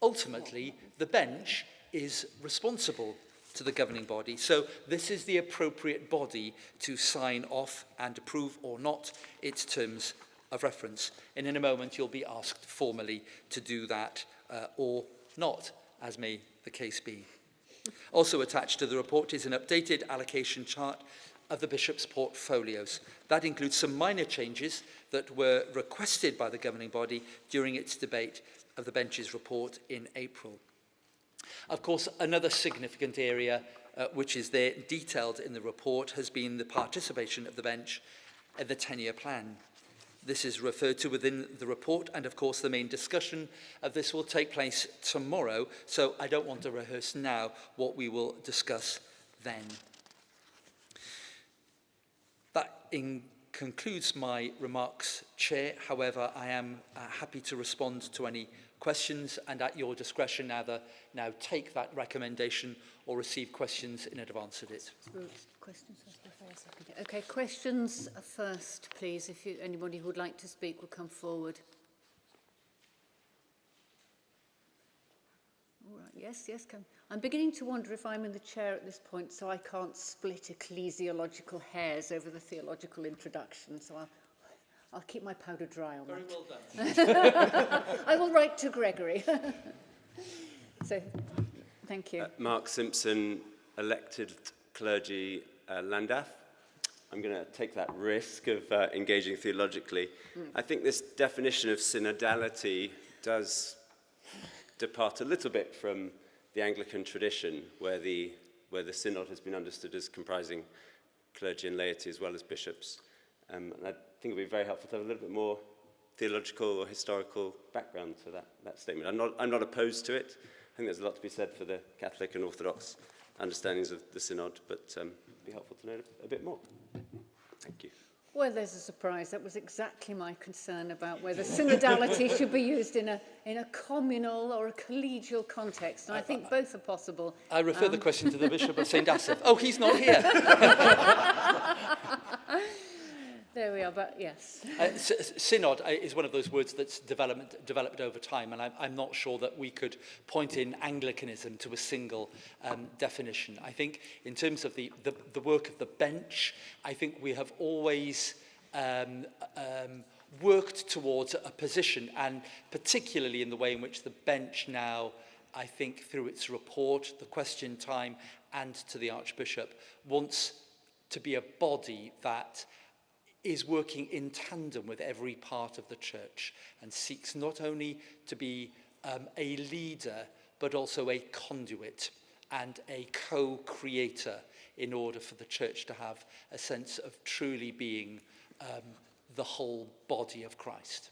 Ultimately, the bench is responsible to the governing body, so this is the appropriate body to sign off and approve or not its terms of reference. And in a moment, you'll be asked formally to do that or not, as may the case be. Also attached to the report is an updated allocation chart of the bishops' portfolios. That includes some minor changes that were requested by the governing body during its debate of the bench's report in April. Of course, another significant area which is there detailed in the report has been the participation of the bench in the 10-year plan. This is referred to within the report, and of course the main discussion of this will take place tomorrow, so I don't want to rehearse now what we will discuss then. That concludes my remarks, Chair. However, I am happy to respond to any questions and at your discretion either now take that recommendation or receive questions in advance of it. Questions first before I second it. Okay, questions first, please. If anybody who would like to speak will come forward. All right, yes, come. I'm beginning to wonder if I'm in the chair at this point, so I can't split ecclesiological hairs over the theological introduction. So I'll keep my powder dry on that. Very well done. I will write to Gregory. So, thank you. Mark Simpson, elected clergy, Llandaff. I'm going to take that risk of engaging theologically. I think this definition of synodality does depart a little bit from the Anglican tradition, where the synod has been understood as comprising clergy and laity as well as bishops. And I think it would be very helpful to have a little bit more theological or historical background to that statement. I'm not opposed to it. I think there's a lot to be said for the Catholic and Orthodox understandings of the synod, but it'd be helpful to know a bit more. Thank you. Well, there's a surprise. That was exactly my concern about whether synodality should be used in a communal or a collegial context. And I think both are possible. I refer the question to the Bishop of St. Asaph. Oh, he's not here. There we are, but yes. Synod is one of those words that's developed over time, and I'm not sure that we could point in Anglicanism to a single definition. I think in terms of the work of the bench, I think we have always worked towards a position, and particularly in the way in which the bench now, I think through its report, the question time, and to the Archbishop, wants to be a body that is working in tandem with every part of the church and seeks not only to be a leader, but also a conduit and a co-creator in order for the church to have a sense of truly being the whole body of Christ.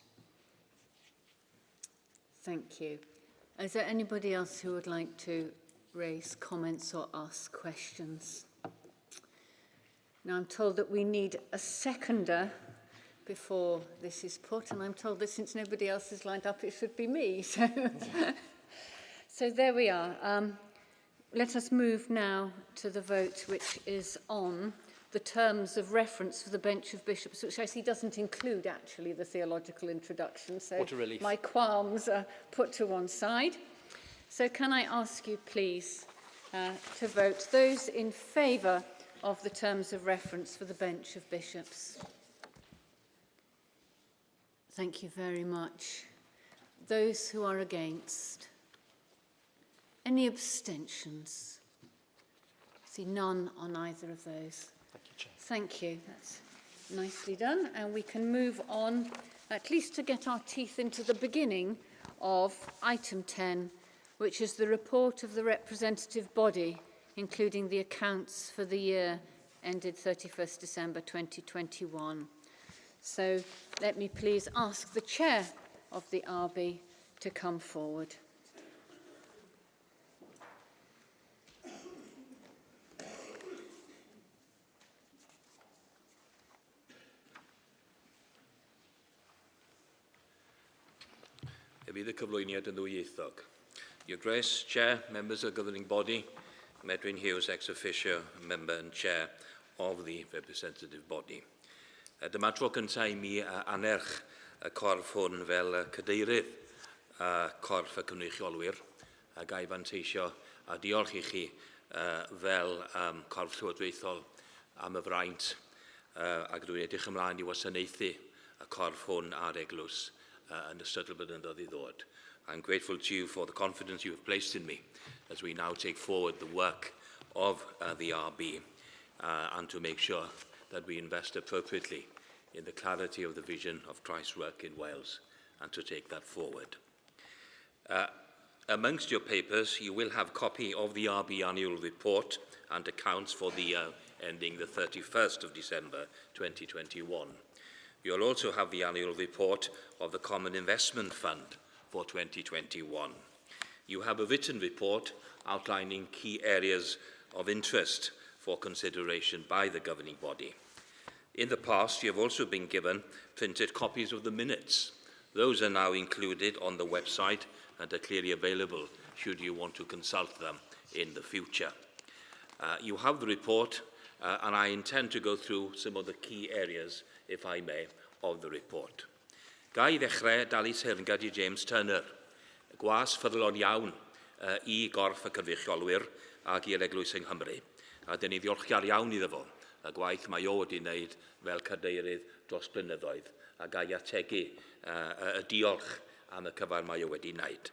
Thank you. Is there anybody else who would like to raise comments or ask questions? Now, I'm told that we need a seconder before this is put, and I'm told that since nobody else is lined up, it should be me. So there we are. Let us move now to the vote, which is on the terms of reference for the bench of bishops, which I see doesn't include, actually, the theological introduction. So what a relief. My qualms are put to one side. So can I ask you, please, to vote those in favour of the terms of reference for the bench of bishops? Thank you very much. Those who are against? Any abstentions? I see none on either of those. Thank you, Chair. Thank you. That's nicely done. And we can move on, at least to get our teeth into the beginning of item 10, which is the report of the representative body, including the accounts for the year ended 31st December 2021. So let me please ask the chair of the RB to come forward. Y bydd y cyflwyniad yn ddwyieithog. Your Grace, Chair, members of the governing body, Medwyn Hughes, ex officio, member and chair of the representative body. Dyma tro cyntaf I mi anerch y corff hwn fel cadeirydd corff y cynrychiolwyr, a gai fanteisio a diolch I chi fel corff llywodraethol am y fraint ac dwi'n edrych ymlaen I wasanaethu y corff hwn ar eglwys yn ystod y blynyddoedd I ddod. I'm grateful to you for the confidence you have placed in me as we now take forward the work of the RB and to make sure that we invest appropriately in the clarity of the vision of Christ's work in Wales and to take that forward. Amongst your papers, you will have a copy of the RB annual report and accounts for the year ending the 31st of December 2021. You'll also have the annual report of the Common Investment Fund for 2021. You have a written report outlining key areas of interest for consideration by the governing body. In the past, you have also been given printed copies of the minutes. Those are now included on the website and are clearly available should you want to consult them in the future. You have the report, and I intend to go through some of the key areas, if I may, of the report. Ga I ddechrau dalu teyrngad i James Turner, gwas ffyddlon iawn I gorff y cynrychiolwyr ac i'r Eglwys yng Nghymru. A dyn ni ddiolchgar iawn iddo fo, y gwaith mae o wedi wneud fel cadeirydd dros blynyddoedd, a ga I ategu y diolch am y cyfar mae o wedi wneud.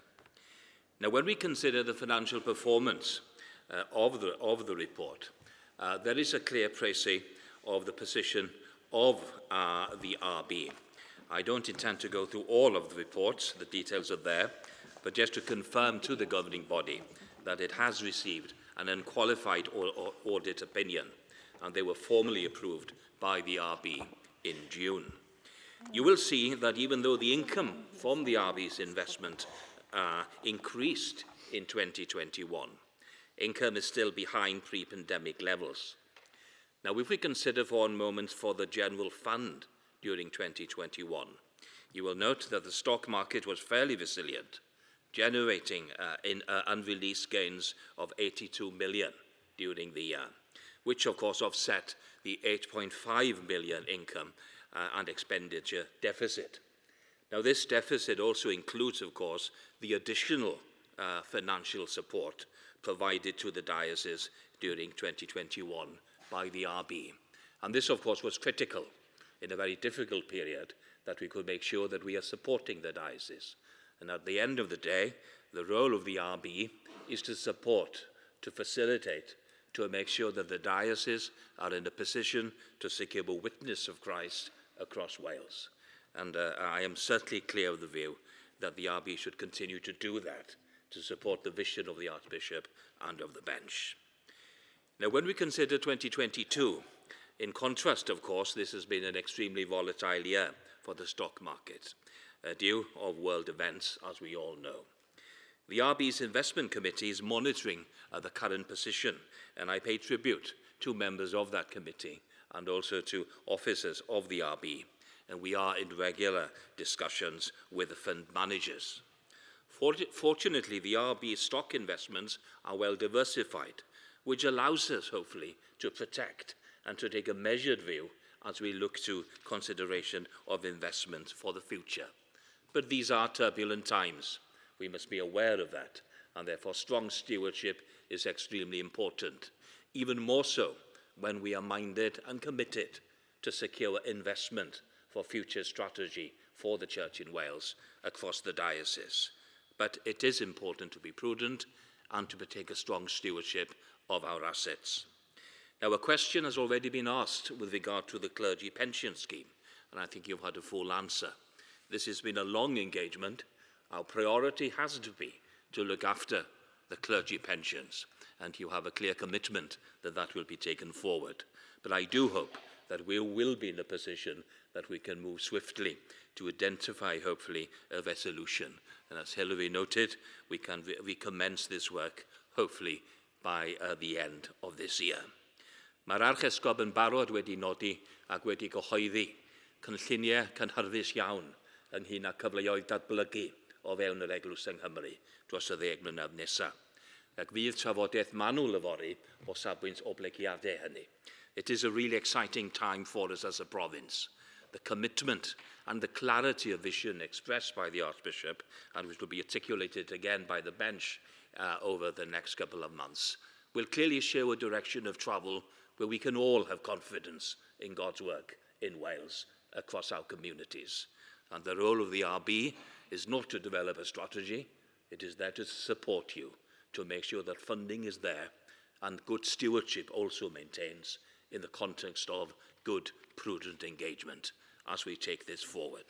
Now, when we consider the financial performance of the report, there is a clear précis of the position of the RB. I don't intend to go through all of the reports, the details are there, but just to confirm to the governing body that it has received an unqualified audit opinion, and they were formally approved by the RB in June. You will see that even though the income from the RB's investment increased in 2021, income is still behind pre-pandemic levels. Now, if we consider for one moment for the general fund during 2021, you will note that the stock market was fairly resilient, generating unreleased gains of 82 million during the year, which of course offset the 8.5 million income and expenditure deficit. Now, this deficit also includes, of course, the additional financial support provided to the diocese during 2021 by the RB. And this, of course, was critical in a very difficult period, that we could make sure that we are supporting the diocese. And at the end of the day, the role of the RB is to support, to facilitate, to make sure that the diocese are in a position to secure a witness of Christ across Wales. And I am certainly clear of the view that the RB should continue to do that, to support the vision of the Archbishop and of the bench. Now, when we consider 2022, in contrast, of course, this has been an extremely volatile year for the stock market, due of world events, as we all know. The RB's investment committee is monitoring the current position, and I pay tribute to members of that committee and also to officers of the RB, and we are in regular discussions with the fund managers. Fortunately, the RB's stock investments are well diversified, which allows us, hopefully, to protect and to take a measured view as we look to consideration of investment for the future. But these are turbulent times. We must be aware of that, and therefore strong stewardship is extremely important, even more so when we are minded and committed to secure investment for future strategy for the Church in Wales across the diocese. But it is important to be prudent and to take a strong stewardship of our assets. Now, a question has already been asked with regard to the clergy pension scheme, and I think you've had a full answer. This has been a long engagement. Our priority has to be to look after the clergy pensions, and you have a clear commitment that that will be taken forward. But I do hope that we will be in a position that we can move swiftly to identify, hopefully, a resolution. And as Hilary noted, we can recommence this work, hopefully, by the end of this year. Mae'r Archesgob yn barod wedi nodi ac wedi gyhoeddi cynlluniau cynhyrfus iawn ynghyd â cyfleoedd datblygu o fewn yr Eglwys yng Nghymru dros y 10 mlynedd nesaf. Ac fydd trafodaeth manwl yfory o safbwynt oblygiadau hynny. It is a really exciting time for us as a province. The commitment and the clarity of vision expressed by the Archbishop, and which will be articulated again by the bench over the next couple of months, will clearly show a direction of travel where we can all have confidence in God's work in Wales across our communities. And the role of the RB is not to develop a strategy, it is there to support you, to make sure that funding is there and good stewardship also maintains in the context of good, prudent engagement as we take this forward.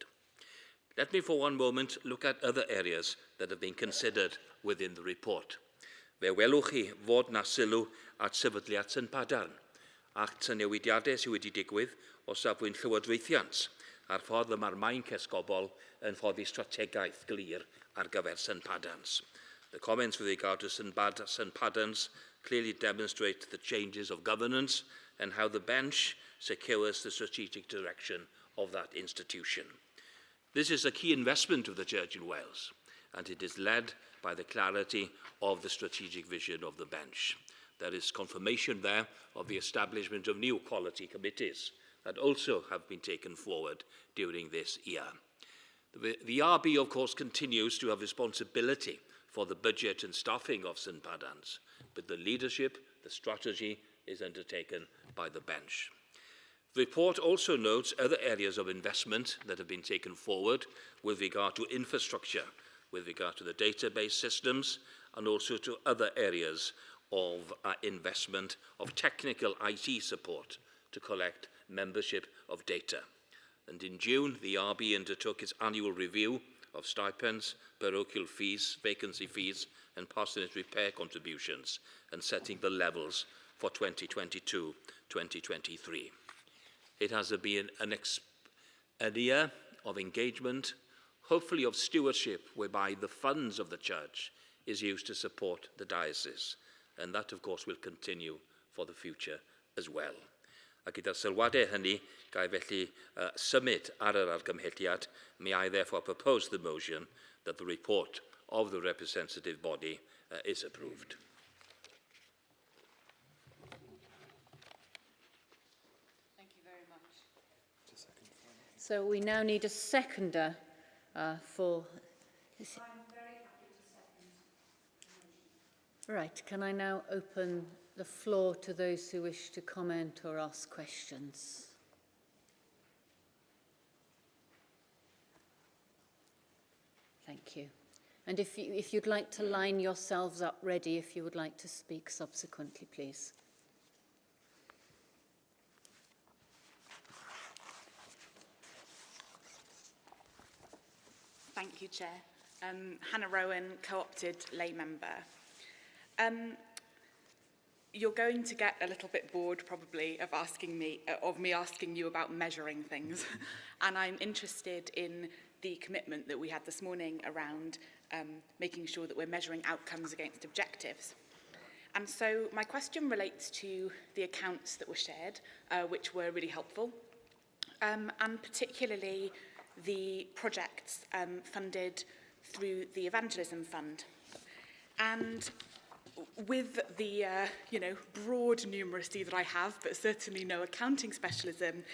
Let me for one moment look at other areas that have been considered within the report. Fe welwch chi fod na sylw at sefydliad St Padarn ac newidiadau sydd wedi digwydd o safbwynt llywodraethiant a'r ffordd y mae'r maen Cesgobol yn ffoddi strategaeth glir ar gyfer St Padarns. The comments with regard to St Padarns clearly demonstrate the changes of governance and how the bench secures the strategic direction of that institution. This is a key investment of the Church in Wales, and it is led by the clarity of the strategic vision of the bench. There is confirmation there of the establishment of new quality committees that also have been taken forward during this year. The RB, of course, continues to have responsibility for the budget and staffing of St Padans, but the leadership, the strategy, is undertaken by the bench. The report also notes other areas of investment that have been taken forward with regard to infrastructure, with regard to the database systems, and also to other areas of investment of technical IT support to collect membership of data. And in June, the RB undertook its annual review of stipends, parochial fees, vacancy fees, and parsonage repair contributions, and setting the levels for 2022-2023. It has been a year of engagement, hopefully of stewardship, whereby the funds of the church is used to support the diocese, and that, of course, will continue for the future as well. A gyda'r sylwadau hynny, gai felly symud ar yr argymhelliad, may I therefore propose the motion that the report of the representative body is approved. Thank you very much. So we now need a seconder for... I'm very happy to second the motion. Right, can I now open the floor to those who wish to comment or ask questions? Thank you. And if you'd like to line yourselves up ready, if you would like to speak subsequently, please. Thank you, Chair. Hannah Rowan, co-opted lay member. You're going to get a little bit bored, probably, of me asking you about measuring things, and I'm interested in the commitment that we had this morning around making sure that we're measuring outcomes against objectives. And so my question relates to the accounts that were shared, which were really helpful, and particularly the projects funded through the Evangelism Fund. And with the broad numeracy that I have, but certainly no accounting specialism,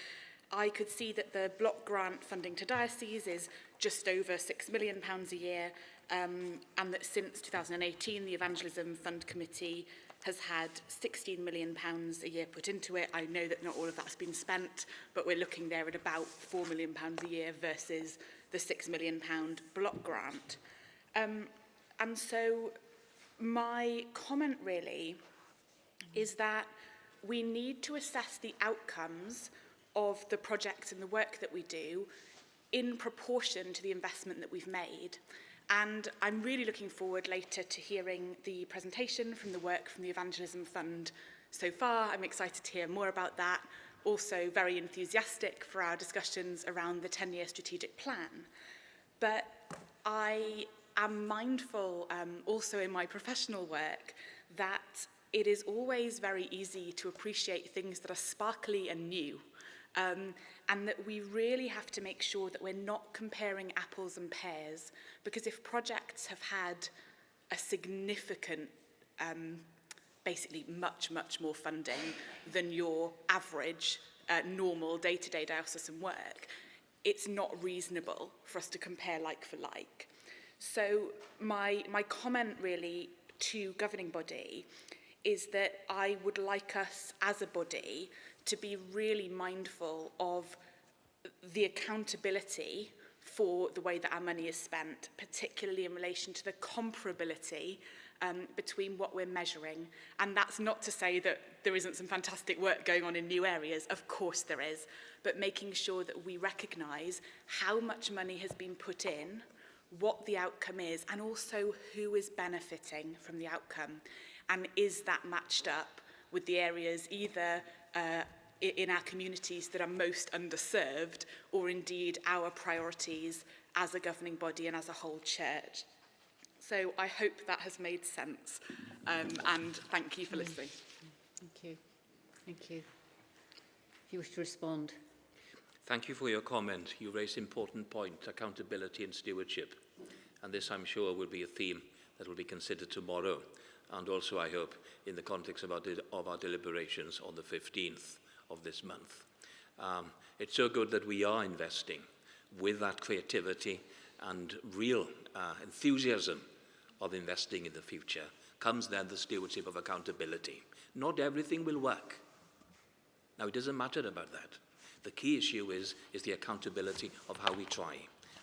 I could see that the block grant funding to dioceses is just over £6 million a year, and that since 2018 the Evangelism Fund Committee has had £16 million a year put into it. I know that not all of that's been spent, but we're looking there at about £4 million a year versus the £6 million block grant. And so my comment really is that we need to assess the outcomes of the projects and the work that we do in proportion to the investment that we've made. And I'm really looking forward later to hearing the presentation from the work from the Evangelism Fund so far. I'm excited to hear more about that. Also very enthusiastic for our discussions around the 10-year strategic plan. But I am mindful also in my professional work that it is always very easy to appreciate things that are sparkly and new. And that we really have to make sure that we're not comparing apples and pears, because if projects have had a significant, basically much more funding than your average normal day-to-day diocesan work, it's not reasonable for us to compare like for like. So my comment really to governing body is that I would like us as a body to be really mindful of the accountability for the way that our money is spent, particularly in relation to the comparability between what we're measuring. And that's not to say that there isn't some fantastic work going on in new areas. Of course there is. But making sure that we recognise how much money has been put in, what the outcome is, and also who is benefiting from the outcome. And is that matched up with the areas either in our communities that are most underserved, or indeed our priorities as a governing body and as a whole church. So I hope that has made sense, and thank you for listening. Thank you. Thank you. if you wish to respond. Thank you for your comment. You raise important point, accountability and stewardship. And this, I'm sure, will be a theme that will be considered tomorrow. And also, I hope, in the context of our deliberations on the 15th of this month. It's so good that we are investing with that creativity and real enthusiasm of investing in the future. Comes then the stewardship of accountability. Not everything will work. Now, it doesn't matter about that. The key issue is the accountability of how we try,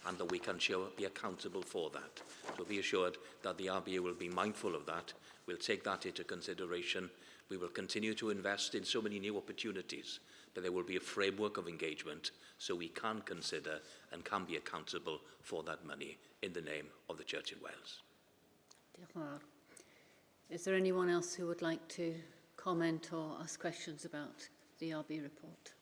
and that we can be accountable for that. So be assured that the RBA will be mindful of that. We'll take that into consideration. We will continue to invest in so many new opportunities, but there will be a framework of engagement so we can consider and can be accountable for that money in the name of the Church in Wales. Is there anyone else who would like to comment or ask questions about the RB report?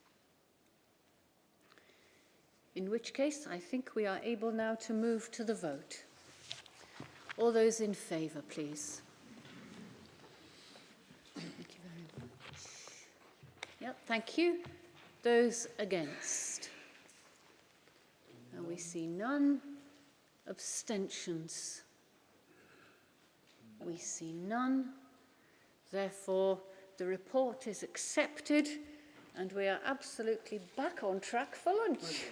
In which case, I think we are able now to move to the vote. All those in favour, please. Thank you very much. Yep, thank you. Those against? And we see none. Abstentions? We see none. Therefore, the report is accepted and we are absolutely back on track for lunch.